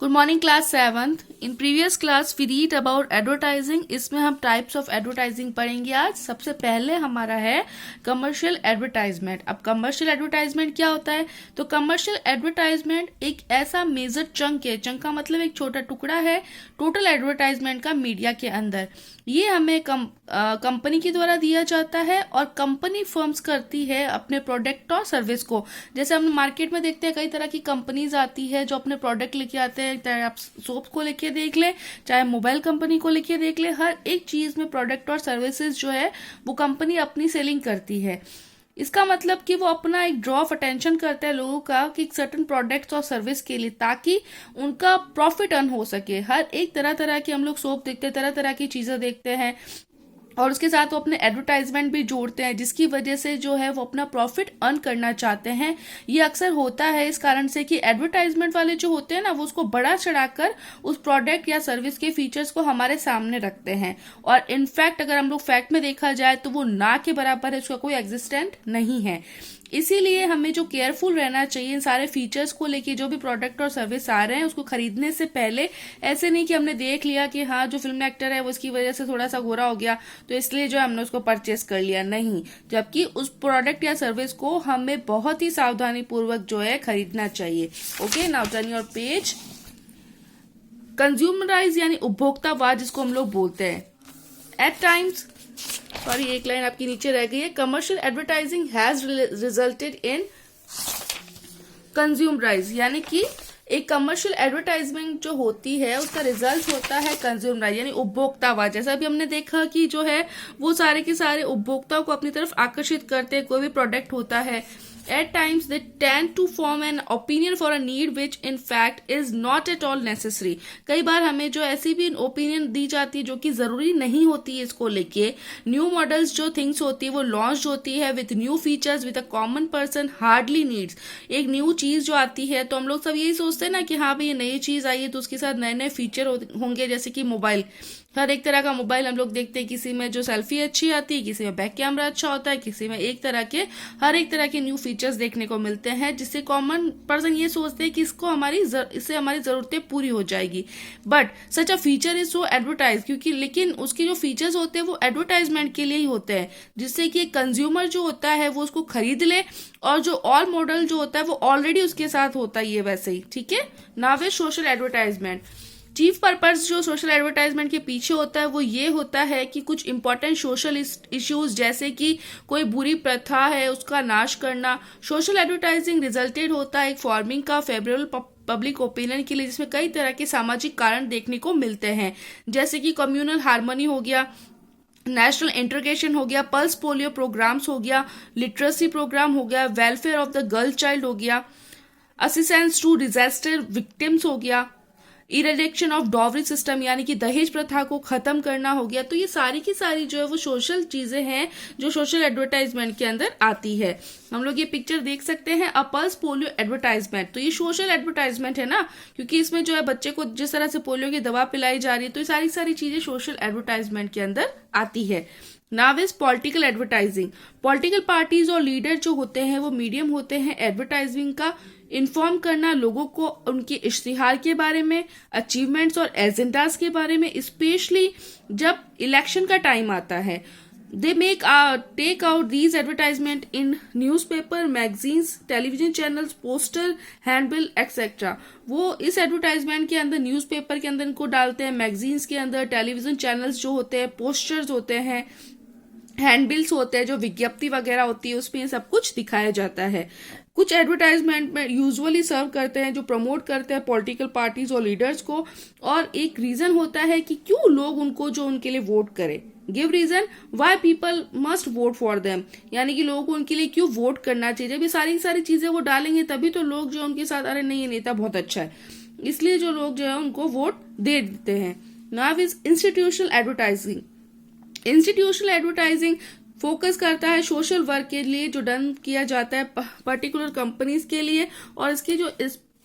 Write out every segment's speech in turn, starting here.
Good morning class seventh. In previous class we read about advertising. इसमें हम types of advertising पढ़ेंगे। आज सबसे पहले हमारा है कमर्शियल एडवर्टाइजमेंट। अब कमर्शियल एडवर्टाइजमेंट क्या होता है? तो कमर्शियल एडवर्टाइजमेंट एक ऐसा मेजर चंक है, चंक का मतलब एक छोटा टुकड़ा है टोटल एडवर्टाइजमेंट का मीडिया के अंदर। ये हमें कंपनी के द्वारा दिया जाता है और कंपनी फर्म्स करती है अपने प्रोडक्ट और सर्विस को। जैसे हम मार्केट में देखते हैं कई तरह की कंपनीज आती है जो अपने प्रोडक्ट लेके आते हैं, चाहे आप सोप को लेके देख ले, चाहे मोबाइल कंपनी को लेके देख ले, हर एक चीज में प्रोडक्ट और सर्विसेज जो है वो कंपनी अपनी सेलिंग करती है। इसका मतलब कि वो अपना एक ड्रॉ ऑफ अटेंशन करता है लोगों का कि सर्टन प्रोडक्ट्स और सर्विस के लिए, ताकि उनका प्रॉफिट अर्न हो सके। हर एक तरह तरह की हम लोग सोप देखते हैं, तरह तरह की चीजें देखते हैं और उसके साथ वो अपने एडवर्टाइजमेंट भी जोड़ते हैं, जिसकी वजह से जो है वो अपना प्रॉफिट अर्न करना चाहते हैं। ये अक्सर होता है इस कारण से कि एडवर्टाइजमेंट वाले जो होते हैं ना, वो उसको बढ़ा चढ़ाकर उस प्रोडक्ट या सर्विस के फीचर्स को हमारे सामने रखते हैं। और इनफैक्ट अगर हम लोग फैक्ट में देखा जाए तो वो ना के बराबर है, उसका कोई एग्जिस्टेंट नहीं है। इसीलिए हमें जो केयरफुल रहना चाहिए इन सारे फीचर्स को लेके, जो भी प्रोडक्ट और सर्विस आ रहे हैं उसको खरीदने से पहले। ऐसे नहीं कि हमने देख लिया कि हाँ जो फिल्म एक्टर है वो इसकी वजह से थोड़ा सा गोरा हो गया तो इसलिए जो हमने उसको परचेस कर लिया, नहीं। जबकि उस प्रोडक्ट या सर्विस को हमें बहुत ही सावधानी पूर्वक जो है खरीदना चाहिए। Okay, now turn your page. Consumerism यानी उपभोक्तावाद जिसको हम लोग बोलते हैं। एट टाइम्स, सॉरी एक लाइन आपकी नीचे रह गई है, commercial advertising has resulted in consumerism, यानी कि एक कमर्शियल एडवर्टाइजमेंट जो होती है उसका रिजल्ट होता है कंज्यूमराइज यानी उपभोक्तावाद। जैसा भी हमने देखा कि जो है वो सारे के सारे उपभोक्ताओं को अपनी तरफ आकर्षित करते हैं। कोई भी प्रोडक्ट होता है, at times they tend to form an opinion for a need which in fact is not at all necessary। कई बार हमें जो ऐसी भी ओपिनियन दी जाती है जो कि जरूरी नहीं होती है इसको लेके। न्यू मॉडल्स जो थिंग्स होती है वो लॉन्च होती है with new features with a common person hardly needs. एक न्यू चीज जो आती है तो हम लोग सब यही सोचते हैं ना कि हाँ भाई ये नई चीज आई है तो उसके साथ नए नए फीचर होंगे। जैसे कि मोबाइल, हर एक तरह का मोबाइल हम लोग देखते हैं, किसी में जो सेल्फी अच्छी आती है, किसी में बैक कैमरा अच्छा होता है, किसी में एक तरह के हर एक तरह के न्यू फीचर्स देखने को मिलते हैं, जिससे कॉमन पर्सन ये सोचते हैं कि इससे हमारी जरूरतें पूरी हो जाएगी। But such a feature is so advertise, क्योंकि लेकिन उसके जो फीचर्स होते हैं वो एडवर्टाइजमेंट के लिए ही होते हैं, जिससे कि कंज्यूमर जो होता है वो उसको खरीद ले और जो ऑल मॉडल जो होता है वो ऑलरेडी उसके साथ होता ही है वैसे ही। ठीक है, now is social advertisement. Chief purpose जो सोशल एडवर्टाइजमेंट के पीछे होता है वो ये होता है कि कुछ इंपॉर्टेंट सोशल इश्यूज जैसे कि कोई बुरी प्रथा है उसका नाश करना। सोशल एडवर्टाइजिंग रिजल्टेड होता है एक फॉर्मिंग का फेवरेबल पब्लिक ओपिनियन के लिए, जिसमें कई तरह के सामाजिक कारण देखने को मिलते हैं, जैसे कि कम्युनल हार्मनी हो गया, नेशनल इंटीग्रेशन हो गया, पल्स पोलियो प्रोग्राम्स हो गया, लिटरेसी प्रोग्राम हो गया, welfare of the girl child हो गया, असिस्टेंस टू डिजास्टर विक्टिम्स हो गया, इरेडिक्शन ऑफ डॉवरी सिस्टम यानी कि दहेज प्रथा को खत्म करना हो गया। तो ये सारी की सारी जो है वो सोशल चीजें हैं जो सोशल एडवर्टाइजमेंट के अंदर आती है। हम लोग ये पिक्चर देख सकते हैं, अ पल्स पोलियो एडवर्टाइजमेंट। तो ये सोशल एडवर्टाइजमेंट है ना, क्योंकि इसमें जो है बच्चे को जिस तरह से पोलियो की दवा पिलाई जा रही है, तो ये सारी सारी चीजें सोशल एडवर्टाइजमेंट के अंदर आती है। Now is political advertising. Political parties और लीडर जो होते हैं वो मीडियम होते हैं एडवर्टाइजिंग का, इन्फॉर्म करना लोगों को उनके इश्तिहार के बारे में, अचीवमेंट्स और एजेंडाज के बारे में, स्पेशली जब इलेक्शन का टाइम आता है। They take out these advertisement in newspaper, magazines, television channels, poster, handbill etcetera. वो इस एडवर्टाइजमेंट के अंदर न्यूज़पेपर के अंदर इनको डालते हैं, मैगजीन्स के अंदर, टेलीविजन चैनल्स जो होते हैं, पोस्टर्स होते हैं, हैंडबिल्स होते हैं, जो विज्ञप्ति वगैरह होती है उसमें सब कुछ दिखाया जाता है। कुछ एडवर्टाइजमेंट में यूजुअली सर्व करते हैं जो प्रमोट करते हैं पॉलिटिकल पार्टीज और लीडर्स को, और एक रीजन होता है कि क्यों लोग उनको जो उनके लिए वोट करें। Give reason why people must vote for them, यानी कि लोगों को उनके लिए क्यों वोट करना चाहिए। जब ये सारी चीजें वो डालेंगे तभी तो लोग जो उनके साथ, अरे नहीं ये नेता बहुत अच्छा है, इसलिए जो लोग जो है उनको वोट दे देते हैं। Now is institutional advertising. Institutional advertising focus करता है सोशल वर्क के लिए जो डन किया जाता है पर्टिकुलर कंपनीज के लिए, और इसके जो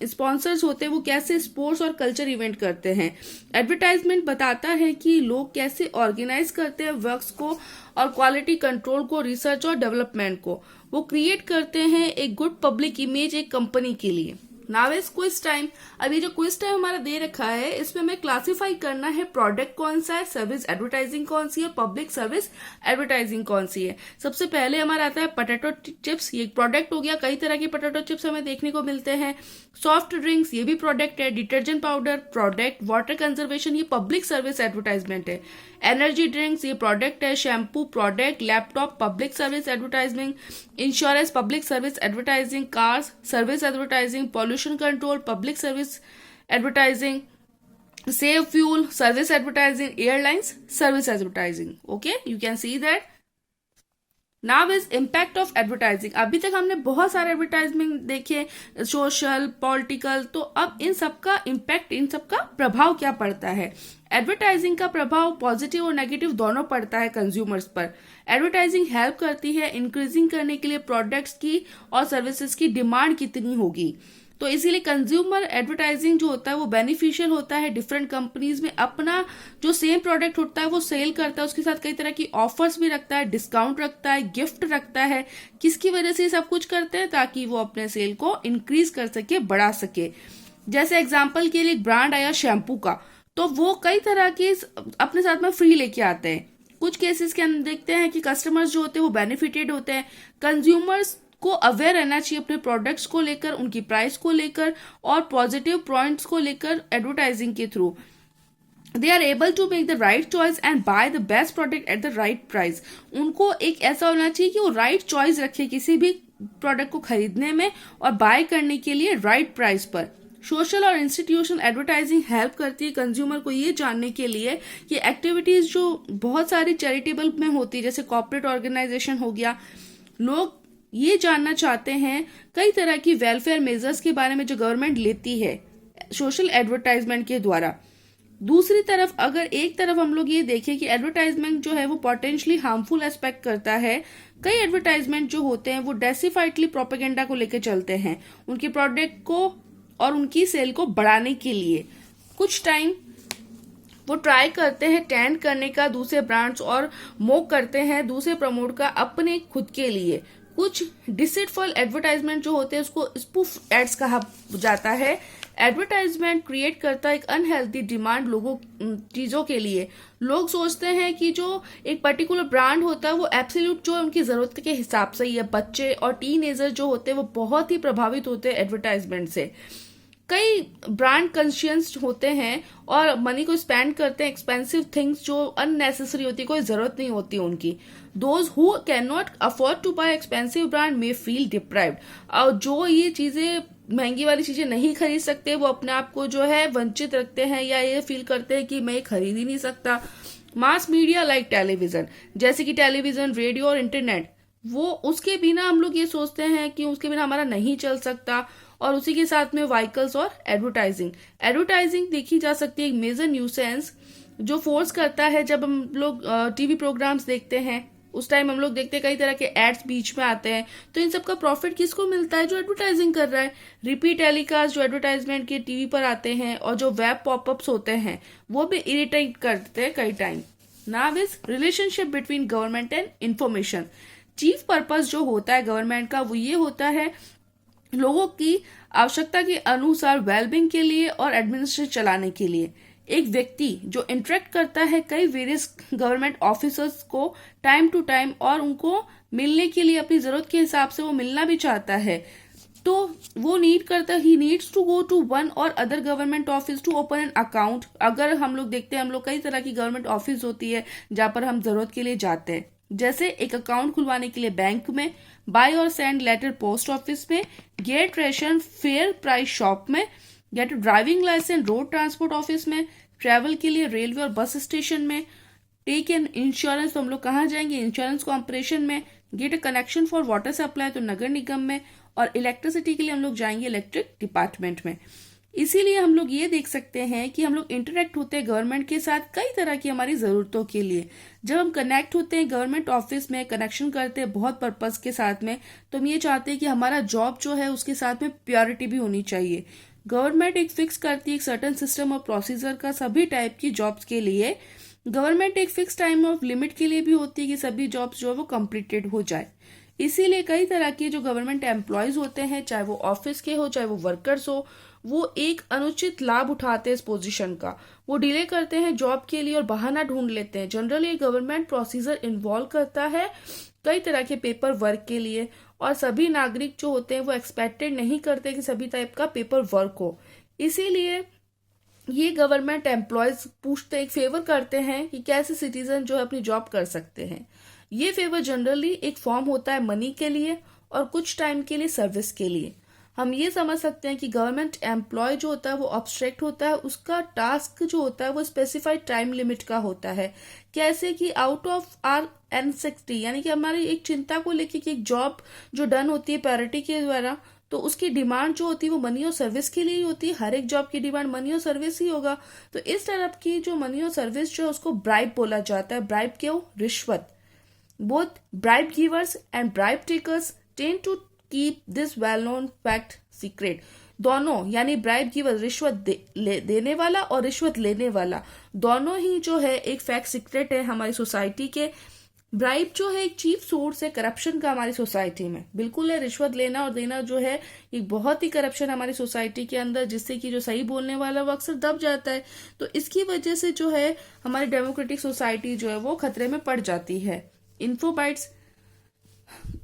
स्पॉन्सर्स होते हैं वो कैसे स्पोर्ट्स और कल्चर इवेंट करते हैं। एडवर्टाइजमेंट बताता है कि लोग कैसे ऑर्गेनाइज करते हैं वर्क्स को और क्वालिटी कंट्रोल को, रिसर्च और डेवलपमेंट को। वो क्रिएट करते हैं एक गुड पब्लिक इमेज एक कंपनी के लिए। Now is quiz time. अब ये जो क्विज टाइम हमारा दे रखा है, इसमें हमें क्लासिफाई करना है प्रोडक्ट कौन सा है, सर्विस एडवर्टाइजिंग कौन सी है, पब्लिक सर्विस एडवर्टाइजिंग कौन सी है। सबसे पहले हमारा आता है पोटैटो चिप्स, ये प्रोडक्ट हो गया। कई तरह के पोटैटो चिप्स हमें देखने को मिलते हैं। सॉफ्ट ड्रिंक्स, ये भी प्रोडक्ट है। Detergent powder product. Water conservation, ये पब्लिक सर्विस एडवर्टाइजमेंट है। एनर्जी ड्रिंक्स, ये प्रोडक्ट है। Shampoo product. Laptop public service advertising. Insurance public service advertising. Cars service advertising. Pollution control public service advertising. Save fuel service advertising. Airlines service advertising. Okay, you can see that. Now is impact of advertising. अभी तक हमने बहुत सारे advertisement देखे, social, political, तो अब इन सबका impact, इन सबका प्रभाव क्या पड़ता है। एडवर्टाइजिंग का प्रभाव पॉजिटिव और नेगेटिव दोनों पड़ता है कंज्यूमर्स पर। एडवर्टाइजिंग हेल्प करती है इंक्रीजिंग करने के लिए प्रोडक्ट्स की और सर्विसेज की डिमांड कितनी होगी। तो इसीलिए कंज्यूमर एडवर्टाइजिंग जो होता है वो बेनिफिशियल होता है। डिफरेंट कंपनीज में अपना जो सेम प्रोडक्ट होता है वो सेल करता है, उसके साथ कई तरह की ऑफर्स भी रखता है, डिस्काउंट रखता है, गिफ्ट रखता है। किसकी वजह से ये सब कुछ करते हैं? ताकि वो अपने सेल को इंक्रीज कर सके, बढ़ा सके। जैसे एग्जाम्पल के लिए एक ब्रांड आया शैम्पू का, तो वो कई तरह के अपने साथ में फ्री लेके आते हैं। कुछ केसेस के अंदर देखते हैं कि कस्टमर्स जो होते हैं वो बेनिफिटेड होते हैं। कंज्यूमर्स को अवेयर रहना चाहिए अपने प्रोडक्ट्स को लेकर, उनकी प्राइस को लेकर और पॉजिटिव पॉइंट्स को लेकर। एडवर्टाइजिंग के through they are able to make the right choice and buy the best product at the right price. उनको एक ऐसा होना चाहिए कि वो राइट चॉइस रखे किसी भी प्रोडक्ट को खरीदने में और बाय करने के लिए राइट प्राइस पर। सोशल और इंस्टीट्यूशनल एडवर्टाइजिंग हेल्प करती है कंज्यूमर को ये जानने के लिए कि एक्टिविटीज जो बहुत सारी चैरिटेबल में होती है, जैसे कॉर्पोरेट ऑर्गेनाइजेशन हो गया, लोग ये जानना चाहते हैं कई तरह की वेलफेयर मेजर्स के बारे में जो गवर्नमेंट लेती है सोशल एडवर्टाइजमेंट के द्वारा। दूसरी तरफ अगर एक तरफ हम लोग ये देखें कि एडवर्टाइजमेंट जो है वो पोटेंशियली हार्मफुल एस्पेक्ट करता है। कई एडवर्टाइजमेंट जो होते हैं वो डेसिफाइडली प्रोपेगेंडा को लेकर चलते हैं, उनके प्रोडक्ट को और उनकी सेल को बढ़ाने के लिए। कुछ टाइम वो ट्राई करते हैं टेंड करने का दूसरे ब्रांड्स और मोक करते हैं दूसरे प्रमोट का अपने खुद के लिए। कुछ डिसीटफुल एडवर्टाइजमेंट जो होते हैं उसको स्पूफ एड्स कहा जाता है। एडवर्टाइजमेंट क्रिएट करता है एक अनहेल्दी डिमांड लोगों चीजों के लिए। लोग सोचते हैं कि जो एक पर्टिकुलर ब्रांड होता है वो एब्सोल्यूट जो उनकी जरूरत के हिसाब से ही है। बच्चे और टीनेजर जो होते हैं वो बहुत ही प्रभावित होते हैं एडवर्टाइजमेंट से। कई ब्रांड कॉन्शियस होते हैं और मनी को स्पेंड करते हैं एक्सपेंसिव थिंग्स जो अननेसेसरी होती है, कोई जरूरत नहीं होती उनकी। Those who can not afford to buy expensive brand may feel deprived. और जो ये चीजें महंगी वाली चीजें नहीं खरीद सकते वो अपने आप को जो है वंचित रखते हैं या ये फील करते हैं कि मैं ये खरीद ही नहीं सकता। मास मीडिया लाइक टेलीविजन, जैसे कि टेलीविजन, रेडियो और इंटरनेट, वो उसके बिना हम लोग ये सोचते हैं कि उसके बिना हमारा नहीं चल सकता। और उसी के साथ में व्हीकल्स और एडवर्टाइजिंग देखी जा सकती है एक मेजर न्यूसेंस जो फोर्स करता है। जब हम लोग टीवी प्रोग्राम्स देखते हैं उस टाइम हम लोग देखते हैं कई तरह के एड्स बीच में आते हैं, तो इन सब का प्रॉफिट किसको मिलता है? जो एडवर्टाइजिंग कर रहा है। रिपीट टेलीकास्ट जो एडवर्टाइजमेंट के टीवी पर आते हैं और जो वेब पॉपअप्स होते हैं वो भी इरिटेट करते हैं कई time. Now is relationship between government and information. Chief purpose जो होता है गवर्नमेंट का वो ये होता है लोगों की आवश्यकता के अनुसार वेलबींग के लिए और एडमिनिस्ट्रेशन चलाने के लिए। एक व्यक्ति जो इंटरेक्ट करता है कई वेरियस गवर्नमेंट ऑफिसर्स को टाइम टू टाइम और उनको मिलने के लिए अपनी जरूरत के हिसाब से वो मिलना भी चाहता है, तो वो नीड करता ही needs to go to one or other government office to open an account. अगर हम लोग देखते हैं हम लोग कई तरह की गवर्नमेंट ऑफिस होती है जहां पर हम जरूरत के लिए जाते हैं, जैसे एक अकाउंट खुलवाने के लिए बैंक में, buy or send letter post office में, get ration fair price shop में, get driving licence road transport office में, ट्रैवल के लिए रेलवे और बस स्टेशन में, टेक एन इंश्योरेंस तो हम लोग कहाँ जाएंगे? इंश्योरेंस कॉर्पोरेशन में, get a connection for water supply तो नगर निगम में, और इलेक्ट्रिसिटी के लिए हम लोग जाएंगे इलेक्ट्रिक डिपार्टमेंट में। इसीलिए हम लोग ये देख सकते हैं कि हम लोग इंटरेक्ट होते हैं गवर्नमेंट के साथ कई तरह की हमारी जरूरतों के लिए। जब हम कनेक्ट होते हैं गवर्नमेंट ऑफिस में, कनेक्शन करते हैं बहुत पर्पस के साथ में, तो हम ये चाहते हैं कि हमारा जॉब जो है उसके साथ में प्योरिटी भी होनी चाहिए। गवर्नमेंट एक फिक्स करती है एक सर्टन सिस्टम और प्रोसीजर का सभी टाइप की जॉब्स के लिए। गवर्नमेंट एक फिक्स टाइम ऑफ लिमिट के लिए भी होती है कि सभी जॉब्स जो है वो कंप्लीटेड हो जाए। इसीलिए कई तरह के जो गवर्नमेंट एम्प्लॉयज होते हैं, चाहे वो ऑफिस के हो चाहे वो वर्कर्स हो, वो एक अनुचित लाभ उठाते हैं इस पोजीशन का। वो डिले करते हैं जॉब के लिए और बहाना ढूंढ लेते हैं। जनरली गवर्नमेंट प्रोसीजर इन्वॉल्व करता है कई तरह के पेपर वर्क के लिए, और सभी नागरिक जो होते हैं वो एक्सपेक्टेड नहीं करते कि सभी टाइप का पेपर वर्क हो। इसीलिए ये गवर्नमेंट एम्प्लॉयज पूछते एक फेवर करते हैं कि कैसे सिटीजन जो है अपनी जॉब कर सकते हैं। ये फेवर जनरली एक फॉर्म होता है मनी के लिए और कुछ टाइम के लिए सर्विस के लिए। हम ये समझ सकते हैं कि गवर्नमेंट एम्प्लॉय जो होता है वो ऑब्स्ट्रैक्ट होता है, उसका टास्क जो होता है वो स्पेसिफाइड टाइम लिमिट का होता है। कैसे कि आउट ऑफ आर N60, यानी कि हमारी एक चिंता को लेके कि एक जॉब जो डन होती है प्रायोरिटी के द्वारा, तो उसकी डिमांड जो होती है वो मनी और सर्विस के लिए ही होती है। हर एक जॉब की डिमांड मनी और सर्विस ही होगा। तो इस तरफ की जो मनी और सर्विस जो है उसको ब्राइब बोला जाता है। ब्राइब क्यों? रिश्वत। Both bribe givers and bribe takers tend to keep this well known fact secret. दोनों यानी ब्राइब गिवर रिश्वत देने वाला और रिश्वत लेने वाला, दोनों ही जो है एक फैक्ट सीक्रेट है हमारी सोसाइटी के। ब्राइब जो है एक चीफ सोर्स है करप्शन का हमारी सोसाइटी में, बिल्कुल है। रिश्वत लेना और देना जो है एक बहुत ही करप्शन हमारी सोसाइटी के अंदर, जिससे कि जो सही बोलने वाला वो अक्सर दब जाता है। तो इसकी वजह से जो है हमारी डेमोक्रेटिक सोसाइटी जो है वो खतरे में पड़ जाती है। इन्फोबाइट्स,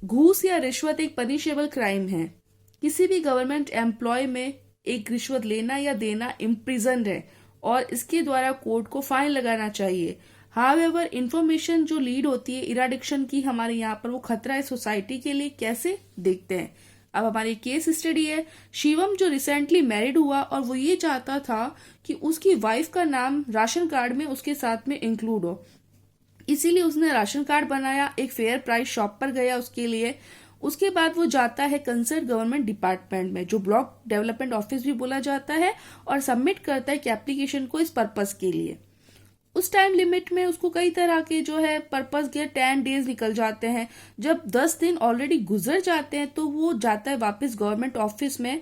घूस या रिश्वत एक पनिशेबल क्राइम है। किसी भी गवर्नमेंट एम्प्लॉय में एक रिश्वत लेना या देना इम्प्रिजन्ड है और इसके द्वारा कोर्ट को फाइन लगाना चाहिए। हाउएवर इंफॉर्मेशन जो लीड होती है इराडिक्शन की हमारे यहाँ पर, वो खतरा है सोसाइटी के लिए। कैसे देखते हैं। अब हमारी केस स्टडी है। शिवम जो रिसेंटली मैरिड हुआ और वो ये चाहता था कि उसकी वाइफ का नाम राशन कार्ड में उसके साथ में इंक्लूड हो, इसीलिए उसने राशन कार्ड बनाया, एक फेयर प्राइस शॉप पर गया उसके लिए। उसके बाद वो जाता है कंसर्न गवर्नमेंट डिपार्टमेंट में, जो ब्लॉक डेवलपमेंट ऑफिस भी बोला जाता है, और सबमिट करता है कि एप्लीकेशन को इस पर्पस के लिए। उस टाइम लिमिट में उसको कई तरह के जो है पर्पस के 10 डेज निकल जाते हैं। जब 10 दिन ऑलरेडी गुजर जाते हैं तो वो जाता है वापस गवर्नमेंट ऑफिस में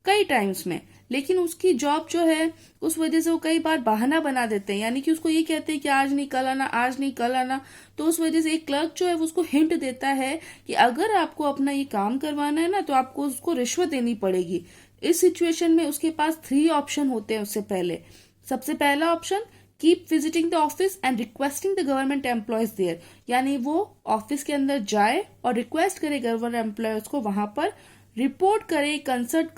कई टाइम्स में, लेकिन उसकी जॉब जो है उस वजह से वो कई बार बहाना बना देते हैं, यानी कि उसको ये कहते हैं कि आज नहीं कल आना, आज नहीं कल आना। तो उस वजह से एक क्लर्क जो है वो उसको हिंट देता है कि अगर आपको अपना ये काम करवाना है ना तो आपको उसको रिश्वत देनी पड़ेगी। इस सिचुएशन में उसके पास 3 ऑप्शन होते हैं उससे पहले। सबसे पहला option, keep visiting the office and requesting the government employees there, यानी वो ऑफिस के अंदर जाए और रिक्वेस्ट करे गवर्नमेंट एम्प्लॉयज को, वहां पर रिपोर्ट करे कंसर्न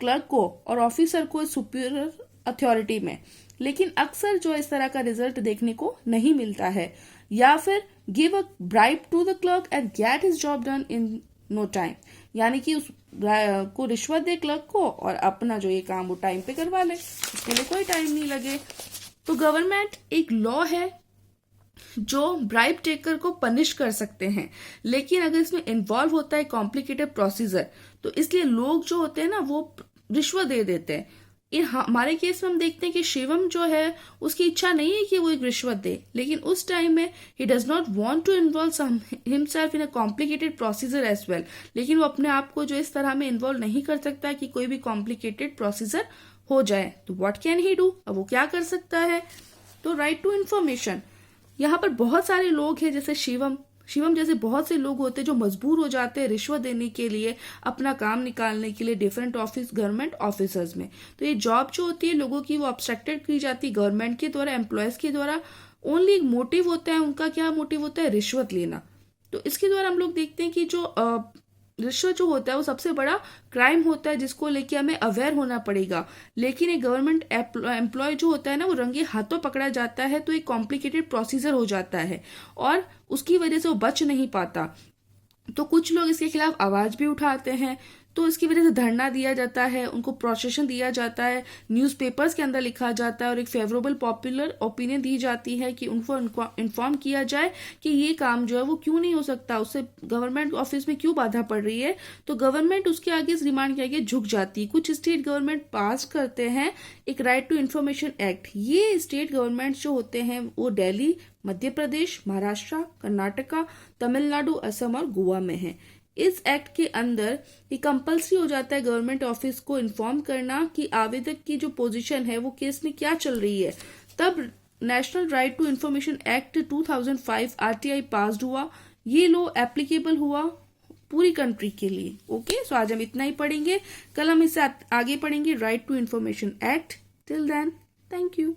क्लर्क को और ऑफिसर को सुपीरियर अथॉरिटी में। लेकिन अक्सर जो इस तरह का रिजल्ट देखने को नहीं मिलता है। या फिर give a bribe to the clerk and get his job done in no time, यानी कि उस को रिश्वत दे क्लर्क को और अपना जो ये काम वो टाइम पे करवा ले, उसके लिए कोई टाइम नहीं लगे। तो गवर्नमेंट एक लॉ है जो ब्राइब टेकर को पनिश कर सकते हैं, लेकिन अगर इसमें इन्वॉल्व होता है कॉम्प्लिकेटेड प्रोसीजर, तो इसलिए लोग जो होते हैं ना वो रिश्वत दे देते हैं। हमारे केस में हम देखते हैं कि शिवम जो है उसकी इच्छा नहीं है कि वो एक रिश्वत दे, लेकिन उस टाइम में he does not want to involve himself in a complicated procedure as well, लेकिन वो अपने आप को जो इस तरह में इन्वॉल्व नहीं कर सकता कि कोई भी कॉम्प्लिकेटेड प्रोसीजर हो जाए। तो व्हाट कैन ही डू, अब वो क्या कर सकता है? तो राइट टू इन्फॉर्मेशन। यहाँ पर बहुत सारे लोग हैं जैसे शिवम जैसे बहुत से लोग होते हैं जो मजबूर हो जाते हैं रिश्वत देने के लिए, अपना काम निकालने के लिए डिफरेंट ऑफिस गवर्नमेंट ऑफिसर्स में। तो ये जॉब जो होती है लोगों की वो ऑब्स्ट्रक्टेड की जाती है गवर्नमेंट के द्वारा, एम्प्लॉयज के द्वारा। ओनली एक मोटिव होता है उनका, क्या मोटिव होता है? रिश्वत लेना। तो इसके द्वारा हम लोग देखते हैं कि जो रिश्वत जो होता है वो सबसे बड़ा क्राइम होता है जिसको लेके हमें अवेयर होना पड़ेगा। लेकिन एक गवर्नमेंट एम्प्लॉय जो होता है ना वो रंगे हाथों पकड़ा जाता है, तो एक कॉम्प्लिकेटेड प्रोसीजर हो जाता है और उसकी वजह से वो बच नहीं पाता। तो कुछ लोग इसके खिलाफ आवाज भी उठाते हैं, तो इसकी वजह से धरना दिया जाता है, उनको प्रोसेशन दिया जाता है, न्यूज़पेपर्स के अंदर लिखा जाता है और एक फेवरेबल पॉपुलर ओपिनियन दी जाती है कि उनको इन्फॉर्म किया जाए कि ये काम जो है वो क्यों नहीं हो सकता, उससे गवर्नमेंट ऑफिस में क्यों बाधा पड़ रही है। तो गवर्नमेंट उसके आगे इस रिमांड के आगे झुक जाती है। कुछ स्टेट गवर्नमेंट पास करते हैं एक राइट टू इन्फॉर्मेशन एक्ट। ये स्टेट गवर्नमेंट जो होते हैं वो दिल्ली, मध्य प्रदेश, महाराष्ट्र, कर्नाटका, तमिलनाडु, असम और गोवा में है। इस एक्ट के अंदर ये कंपल्सरी हो जाता है गवर्नमेंट ऑफिस को इन्फॉर्म करना कि आवेदक की जो पोजीशन है वो केस में क्या चल रही है। तब national right to information act 2005 RTI passed हुआ। ये लॉ एप्लीकेबल हुआ पूरी कंट्री के लिए। ओके, सो आज हम इतना ही पढ़ेंगे, कल हम इससे आगे पढ़ेंगे right to information act. Till then, thank you.